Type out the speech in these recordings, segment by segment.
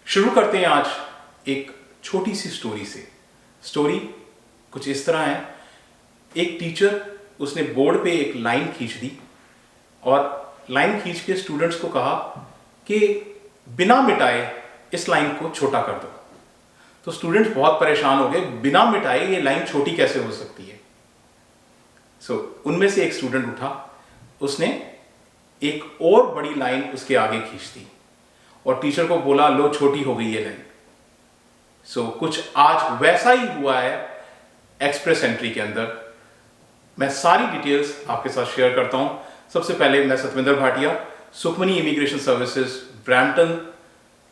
शुरू करते हैं आज एक छोटी सी स्टोरी से। स्टोरी कुछ इस तरह है। एक टीचर उसने बोर्ड पे एक लाइन खींच दी और लाइन खींच के स्टूडेंट्स को कहा कि बिना मिटाए इस लाइन को छोटा कर दो। तो स्टूडेंट्स बहुत परेशान हो गए, बिना मिटाए ये लाइन छोटी कैसे हो सकती है। उनमें से एक स्टूडेंट उठा, उसने एक और बड़ी लाइन उसके आगे खींच दी और टीचर को बोला, लो छोटी हो गई ये लाइन। कुछ आज वैसा ही हुआ है एक्सप्रेस एंट्री के अंदर। मैं सारी डिटेल्स आपके साथ शेयर करता हूं। सबसे पहले मैं Satvinder Bhatia, Sukhmani immigration services, Brampton,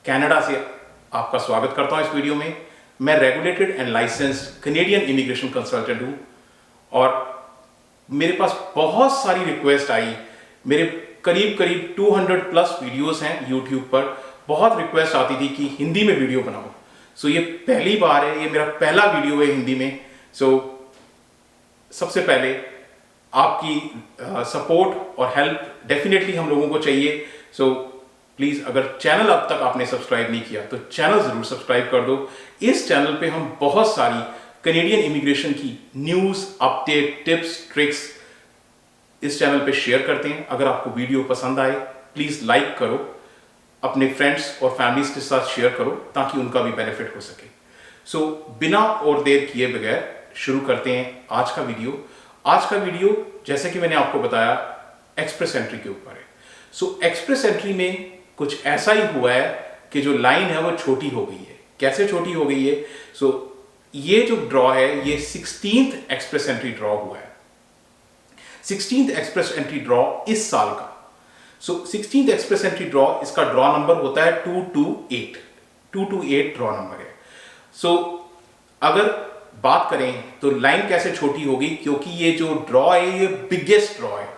Canada से आपका स्वागत करता हूं इस वीडियो में। मैं regulated and licensed Canadian immigration consultant हूं और मेरे पास बहुत सारी रिक्वेस्ट आई। मेरे करीब 200 प्लस वीडियोस हैं यूट्यूब पर। बहुत रिक्वेस्ट आती थी कि हिंदी में वीडियो बनाओ। ये पहली बार है, ये मेरा पहला वीडियो है हिंदी में। सबसे पहले आपकी सपोर्ट और हेल्प डेफिनेटली हम लोगों को चाहिए। प्लीज अगर चैनल अब तक आपने सब्सक्राइब नहीं किया तो चैनल जरूर सब्सक्राइब कर दो। इस चैनल पे हम बहुत सारी कैनेडियन इमिग्रेशन की न्यूज, अपडेट, टिप्स, ट्रिक्स इस चैनल पे शेयर करते हैं। अगर आपको वीडियो पसंद आए प्लीज लाइक करो, अपने फ्रेंड्स और फैमिलीज के साथ शेयर करो ताकि उनका भी बेनिफिट हो सके। बिना और देर किए बगैर शुरू करते हैं आज का वीडियो। आज का वीडियो जैसे कि मैंने आपको बताया एक्सप्रेस एंट्री के ऊपर है। एक्सप्रेस एंट्री में कुछ ऐसा ही हुआ है कि जो लाइन है वो छोटी हो गई है। कैसे छोटी हो गई है? ये जो ड्रॉ है ये 16th एक्सप्रेस एंट्री ड्रॉ हुआ है। 16th एक्सप्रेस एंट्री ड्रॉ इस साल का। 16th एक्सप्रेस एंट्री ड्रॉ, इसका ड्रॉ नंबर होता है 228। 228 ड्रॉ नंबर है। अगर बात करें तो लाइन कैसे छोटी होगी, क्योंकि ये जो ड्रॉ है ये बिगेस्ट ड्रॉ है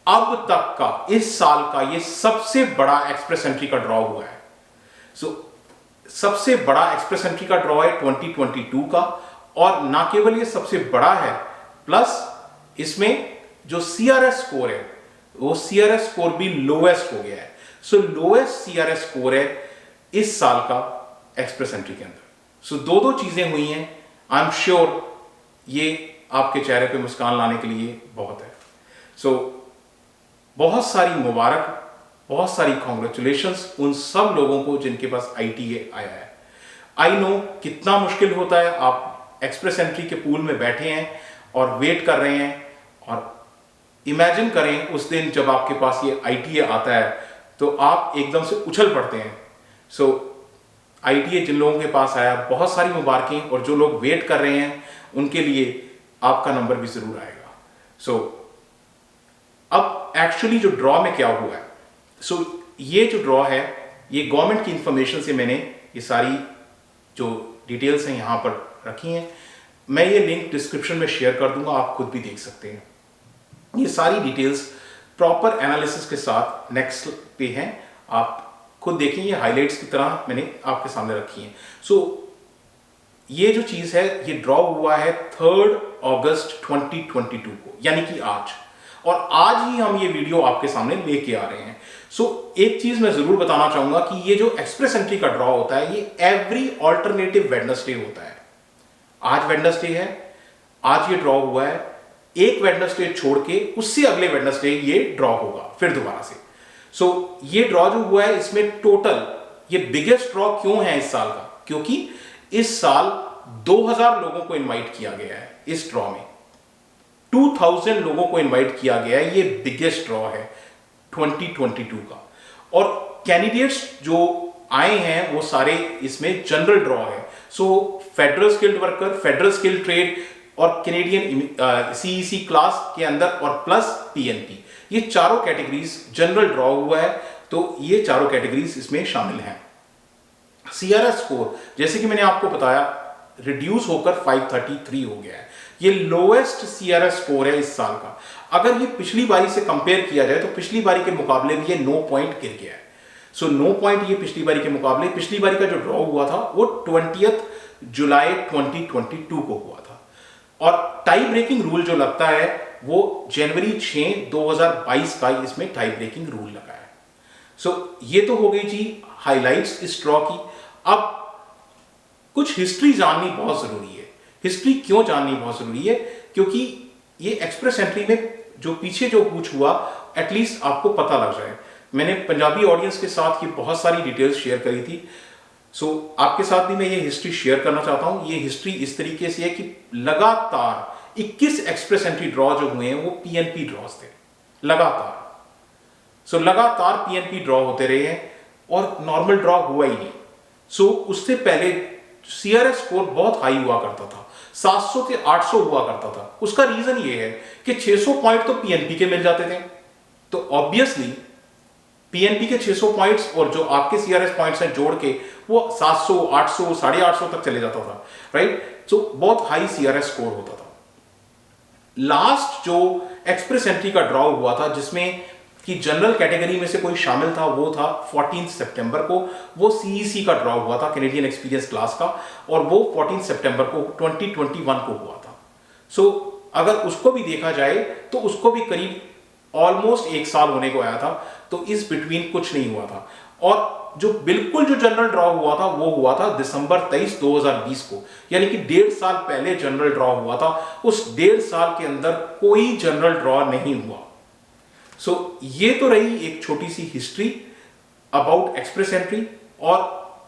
अब तक का, इस साल का ये सबसे बड़ा एक्सप्रेस एंट्री का ड्रॉ हुआ है। सबसे बड़ा एक्सप्रेस एंट्री का ड्रॉ है 2022 का, और ना केवल ये सबसे बड़ा है, प्लस इसमें जो सीआरएस स्कोर है वो सीआरएस स्कोर भी लोएस्ट हो गया है। लोएस्ट सीआरएस स्कोर है इस साल का एक्सप्रेस एंट्री के अंदर। दो चीजें हुई हैं। आई एम श्योर ये आपके चेहरे पे मुस्कान लाने के लिए बहुत है। बहुत सारी मुबारक, बहुत सारी कॉन्ग्रेचुलेशंस उन सब लोगों को जिनके पास आईटीए आया है। आई नो कितना मुश्किल होता है। आप एक्सप्रेस एंट्री के पूल में बैठे हैं और वेट कर रहे हैं, और इमेजिन करें उस दिन जब आपके पास ये आईटीए आता है तो आप एकदम से उछल पड़ते हैं। आईटीए जिन लोगों के पास आया, बहुत सारी मुबारकें, और जो लोग वेट कर रहे हैं उनके लिए आपका नंबर भी जरूर आएगा। अब एक्चुअली जो ड्रॉ में क्या हुआ है, ये जो ड्रॉ है ये गवर्नमेंट की इंफॉर्मेशन से मैंने ये सारी जो डिटेल्स हैं यहां पर रखी हैं। मैं ये लिंक डिस्क्रिप्शन में शेयर कर दूंगा, आप खुद भी देख सकते हैं। ये सारी डिटेल्स प्रॉपर एनालिसिस के साथ नेक्स्ट पे हैं, आप खुद देखें। ये हाइलाइट्स की तरह मैंने आपके सामने रखी हैं। ये जो चीज है ये ड्रॉ हुआ है 3 अगस्त 2022 को, यानी कि आज, और आज ही हम ये वीडियो आपके सामने लेके आ रहे हैं। एक चीज मैं जरूर बताना चाहूंगा कि ये जो एक्सप्रेस एंट्री का ड्रॉ होता है ये एवरी ऑल्टरनेटिव वेडनेसडे होता है। आज वेडनेसडे है, आज ये ड्रॉ हुआ है। एक वेडनेसडे छोड़ के उससे अगले वेडनेसडे ये ड्रॉ होगा फिर दोबारा से। ये ड्रॉ जो हुआ है इसमें टोटल, ये बिगेस्ट ड्रॉ क्यों है इस साल का, क्योंकि इस साल 2000 लोगों को इनवाइट किया गया है। इस ड्रॉ में 2000 लोगों को इनवाइट किया गया है। ये बिगेस्ट ड्रॉ है 2022 का, और कैंडिडेट्स जो आए हैं वो सारे इसमें जनरल ड्रॉ है। Federal skilled worker, federal skilled trade और कैनेडियन सीईसी क्लास के अंदर, और प्लस पीएनपी, ये चारों कैटेगरीज जनरल ड्रॉ हुआ है। तो ये चारों कैटेगरीज इसमें शामिल हैं। सीआरएस स्कोर जैसे कि मैंने आपको बताया रिड्यूस होकर 533 हो गया है। ये लोएस्ट सीआरएस स्कोर है इस साल का। अगर ये पिछली बारी से कंपेयर किया जाए तो पिछली बारी के मुकाबले भी ये 9 पॉइंट गिर गया है। 9 पॉइंट ये पिछली बारी के मुकाबले, पिछली बारी का जो ड्रॉ हुआ था वो 20 जुलाई 2022 को हुआ था, और टाई ब्रेकिंग रूल जो लगता है वो जनवरी 6, 2022 का इसमें टाई ब्रेकिंग रूल लगा है। ये तो हो गई जी हाइलाइट्स इस ड्रॉ की। अब कुछ हिस्ट्री जाननी बहुत जरूरी है। हिस्ट्री क्यों जाननी बहुत जरूरी है? क्योंकि ये एक्सप्रेस एंट्री में जो पीछे जो कुछ हुआ एटलीस्ट आपको पता लग जाए। मैंने पंजाबी ऑडियंस के साथ ये बहुत सारी डिटेल्स शेयर करी थी, सो आपके साथ भी मैं ये हिस्ट्री शेयर करना चाहता हूं। ये हिस्ट्री इस तरीके से है कि लगातार 21 एक्सप्रेस एंट्री ड्रॉ जो हुए हैं वो पीएनपी ड्रॉज थे लगातार। सो लगातार पीएनपी ड्रॉ होते रहे हैं और नॉर्मल ड्रॉ हुआ ही नहीं। सो उससे पहले सीआरएस स्कोर बहुत हाई हुआ करता था, 700 से 800 हुआ करता था। उसका रीजन ये है कि 600 पॉइंट तो पीएनपी के मिल जाते थे, तो ऑब्वियसली पीएनपी के 600 पॉइंट्स और जो आपके सीआरएस पॉइंट्स हैं जोड़ के वो 700, 800, 850 तक चले जाता था, राइट। सो बहुत हाई सीआरएस स्कोर होता था। लास्ट जो एक्सप्रेस एंट्री का ड्रॉ हुआ था जिसमें कि जनरल कैटेगरी में से कोई शामिल था, वो था 14 सितंबर को। वो सीईसी का ड्रॉ हुआ था, कैनेडियन एक्सपीरियंस क्लास का, और वो 14 सितंबर को 2021 को हुआ था। सो अगर उसको भी देखा जाए तो उसको भी करीब ऑलमोस्ट 1 साल होने को आया था, तो इस बिटवीन कुछ नहीं हुआ था। और जो बिल्कुल जो जनरल ड्रॉ हुआ था वो हुआ था दिसंबर 23, 2020 को, यानी कि 1.5 साल पहले जनरल ड्रॉ हुआ था। उस 1.5 साल के अंदर कोई जनरल ड्रॉ नहीं हुआ। सो ये तो रही एक छोटी सी हिस्ट्री अबाउट एक्सप्रेस एंट्री। और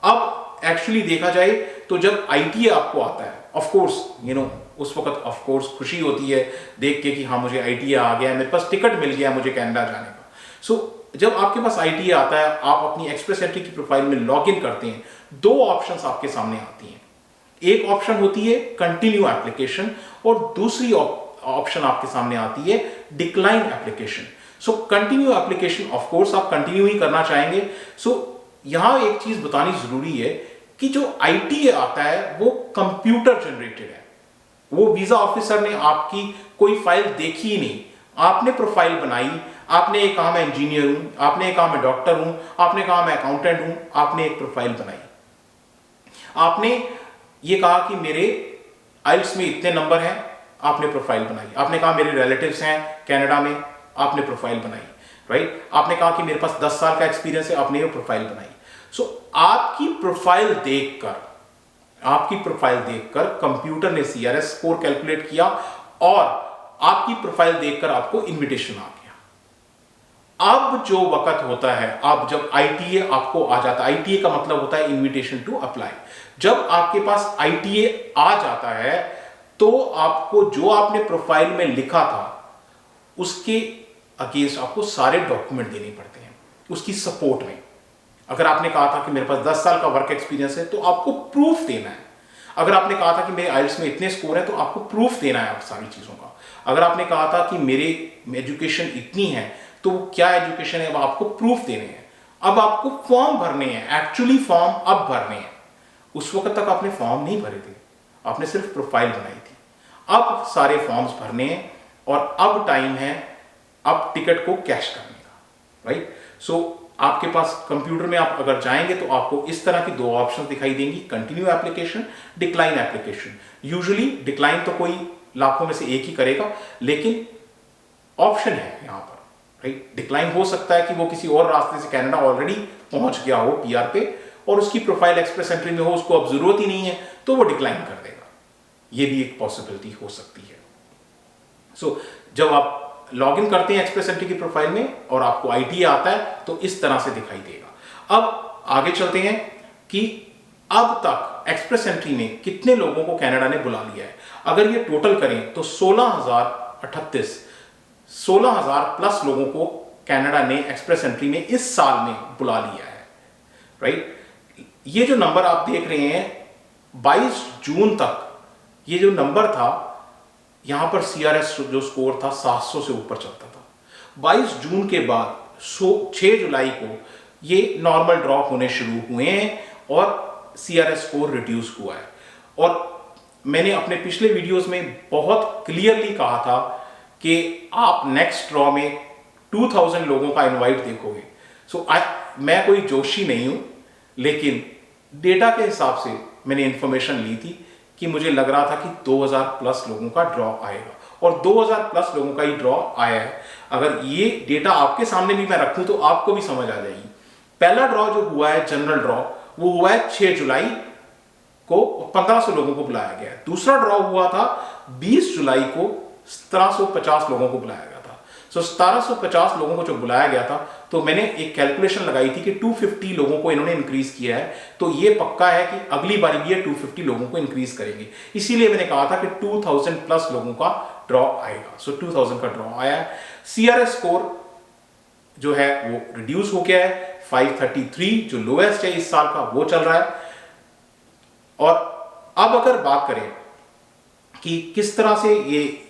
अब एक्चुअली देखा जाए तो जब आईटीए आपको आता है, ऑफ कोर्स उस वक्त ऑफ कोर्स खुशी होती है देख के कि हाँ मुझे आईटीए आ गया, मेरे पास टिकट मिल गया मुझे कनाडा जाने का। सो जब आपके पास आईटीए आता है, आप अपनी एक्सप्रेस एंट्री की प्रोफाइल में लॉग इन करते हैं, 2 ऑप्शंस आपके सामने आती हैं। एक ऑप्शन होती है कंटिन्यू एप्लीकेशन और दूसरी ऑप्शन आपके सामने आती है decline application. So continue application of course आप कंटिन्यू ही करना चाहेंगे। सो यहां एक चीज बतानी जरूरी है कि जो आईटीए आता है वो कंप्यूटर जनरेटेड है। वो वीजा ऑफिसर ने आपकी कोई फाइल देखी ही नहीं, आपने प्रोफाइल बनाई, आपने एक कहा मैं इंजीनियर हूं, आपने एक कहा मैं डॉक्टर हूं, आपने कहा मैं अकाउंटेंट हूं, आपने एक प्रोफाइल बनाई। आपने ये कहा कि मेरे आइल्स में इतने नंबर हैं, आपने प्रोफाइल बनाई। आपने कहा मेरे रिलेटिव्स हैं कनाडा में, आपने प्रोफाइल बनाई, राइट। आपने कहा कि मेरे पास 10 साल का एक्सपीरियंस है, आपने ये प्रोफाइल बनाई। सो आपकी प्रोफाइल देखकर कंप्यूटर ने सीआरएस स्कोर कैलकुलेट किया और आपकी प्रोफाइल देखकर आपको इनविटेशन आ गया। अब जो वक्त होता है, अब जब आईटीए आपको आ जाता है, आईटीए का मतलब होता है इनविटेशन टू अप्लाई। जब आपके पास आईटीए आ जाता है तो आपको जो आपने प्रोफाइल में लिखा था उसके अगेंस्ट आपको सारे डॉक्यूमेंट देने पड़ते हैं उसकी सपोर्ट में। अगर आपने कहा था कि मेरे पास 10 साल का वर्क एक्सपीरियंस है तो आपको प्रूफ देना है। अगर आपने कहा था कि मेरे आइल्स में इतने स्कोर है तो आपको प्रूफ देना है आप सारी चीजों का। अगर आपने कहा था कि मेरे एजुकेशन इतनी है तो क्या एजुकेशन है, अब आपको प्रूफ देने हैं। अब आपको फॉर्म भरने हैं, एक्चुअली फॉर्म अब भरने हैं। उस वक्त तक आपने फॉर्म नहीं भरे थे, आपने सिर्फ प्रोफाइल बनाई थी। अब सारे फॉर्म्स भरने हैं और अब टाइम है अब टिकट को कैश करने का, राइट। सो आपके पास कंप्यूटर में आप अगर जाएंगे तो आपको इस तरह की 2 ऑप्शन दिखाई देंगी, continue application, decline application. Usually decline तो कोई लाखों में से एक ही करेगा, लेकिन ऑप्शन है यहां पर, राइट। डिक्लाइन हो सकता है कि वो किसी और रास्ते से कनाडा ऑलरेडी पहुंच गया हो पीआर पे और उसकी प्रोफाइल एक्सप्रेस एंट्री में हो, उसको अब जरूरत ही नहीं है तो वो डिक्लाइन कर देगा। ये भी एक पॉसिबिलिटी हो सकती है। सो जब आप लॉग इन करते हैं एक्सप्रेस एंट्री की प्रोफाइल में और आपको आईटीए आता है तो इस तरह से दिखाई देगा। अब आगे चलते हैं कि अब तक एक्सप्रेस एंट्री में कितने लोगों को कनाडा ने बुला लिया है। अगर ये टोटल करें तो 16,000 प्लस लोगों को कनाडा ने एक्सप्रेस एंट्री में इस साल में बुला लिया है, राइट। ये जो नंबर आप देख रहे हैं 22 जून तक ये जो नंबर था, यहां पर सीआरएस जो स्कोर था 700 से ऊपर चलता था। 22 जून के बाद 6 जुलाई को ये नॉर्मल ड्रॉप होने शुरू हुए हैं और सीआरएस स्कोर रिड्यूस हुआ है। और मैंने अपने पिछले वीडियोस में बहुत क्लियरली कहा था कि आप नेक्स्ट ड्रॉ में 2000 लोगों का इनवाइट देखोगे। सो मैं कोई जोशी नहीं हूं, लेकिन डेटा के हिसाब से मैंने इंफॉर्मेशन ली थी कि मुझे लग रहा था कि 2000 प्लस लोगों का ड्रॉ आएगा और 2000 प्लस लोगों का ही ड्रॉ आया है। अगर ये डेटा आपके सामने भी मैं रखूं तो आपको भी समझ आ जाएगी। पहला ड्रॉ जो हुआ है जनरल ड्रॉ, वो हुआ है 6 जुलाई को, 1500 लोगों को बुलाया गया है। दूसरा ड्रॉ हुआ था 20 जुलाई को, 1750 लोगों को बुलाया गया था। सो 1750 लोगों को जो बुलाया गया था, तो मैंने एक कैलकुलेशन लगाई थी कि 250 लोगों को इन्होंने इंक्रीज किया है, तो ये पक्का है कि अगली बारी भी ये 250 लोगों को इंक्रीज करेंगे। इसीलिए मैंने कहा था कि 2000 प्लस लोगों का ड्रॉ आएगा। सो 2000 का ड्रॉ आया है। सीआरएस स्कोर जो है वो रिड्यूस हो गया है, 533 जो लोएस्ट है इस साल का वो चल रहा है। और अब अगर बात करें कि किस तरह से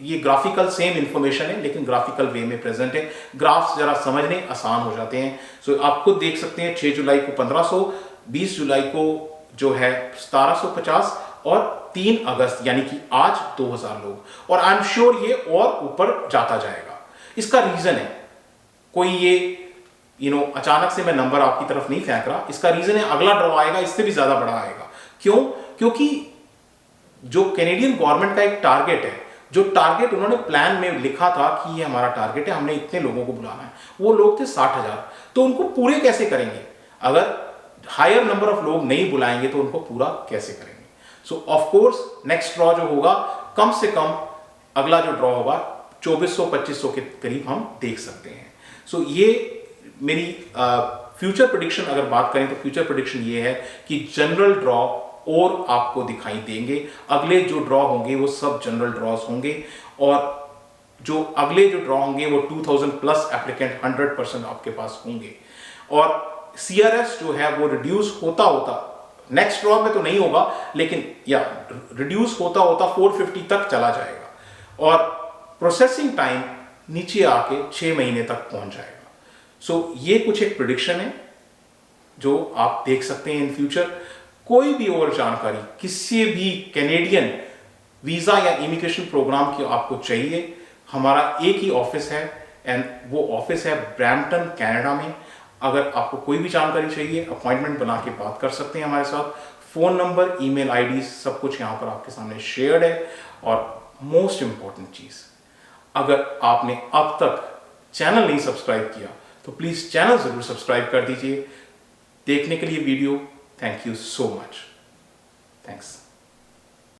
ये ग्राफिकल सेम इंफॉर्मेशन है लेकिन ग्राफिकल वे में प्रेजेंट है, ग्राफ्स जरा समझने आसान हो जाते हैं। सो आप खुद देख सकते हैं 6 जुलाई को 1500, 20 जुलाई को जो है 1750 और 3 अगस्त यानी कि आज 2000 लोग, और आई एम श्योर ये और ऊपर जाता जाएगा। इसका रीजन है कोई ये अचानक से मैं नंबर आपकी तरफ नहीं फेंक रहा, इसका रीजन है अगला ड्रॉ आएगा इससे भी ज्यादा बड़ा आएगा। क्यों? क्योंकि जो कैनेडियन गवर्नमेंट का एक टारगेट है, जो टारगेट उन्होंने प्लान में लिखा था कि ये हमारा टारगेट है, हमने इतने लोगों को बुलाना है, वो लोग थे 60,000, तो उनको पूरे कैसे करेंगे? अगर हायर नंबर ऑफ लोग नहीं बुलाएंगे तो उनको पूरा कैसे करेंगे? सो ऑफ कोर्स नेक्स्ट ड्रॉ जो होगा, कम से कम अगला जो ड्रॉ होगा 2400-2500 के करीब हम देख सकते हैं। सो ये मेरी फ्यूचर प्रेडिक्शन अगर बात करें तो फ्यूचर प्रेडिक्शन ये है कि जनरल ड्रॉ और आपको दिखाई देंगे। अगले जो ड्रॉ होंगे वो सब जनरल ड्रॉज होंगे, और जो अगले जो ड्रॉ होंगे वो 2000 प्लस एप्लीकेंट 100% आपके पास होंगे। और सीआरएस जो है वो रिड्यूस होता होता नेक्स्ट ड्रॉ में तो नहीं होगा, लेकिन या रिड्यूस होता होता 450 तक चला जाएगा, और प्रोसेसिंग टाइम नीचे आके 6 महीने तक पहुंच जाएगा। सो ये कुछ एक प्रेडिक्शन है जो आप देख सकते हैं इन फ्यूचर। कोई भी और जानकारी किसी भी कैनेडियन वीजा या इमिग्रेशन प्रोग्राम की आपको चाहिए, हमारा एक ही ऑफिस है, एंड वो ऑफिस है ब्रैम्पटन कनाडा में। अगर आपको कोई भी जानकारी चाहिए, अपॉइंटमेंट बना के बात कर सकते हैं हमारे साथ। फोन नंबर, ईमेल आईडी सब कुछ यहाँ पर आपके सामने शेयर्ड है। और मोस्ट इंपॉर्टेंट चीज, अगर आपने अब तक चैनल नहीं सब्सक्राइब किया तो प्लीज चैनल जरूर सब्सक्राइब कर दीजिए। देखने के लिए video, thank you so much. Thanks.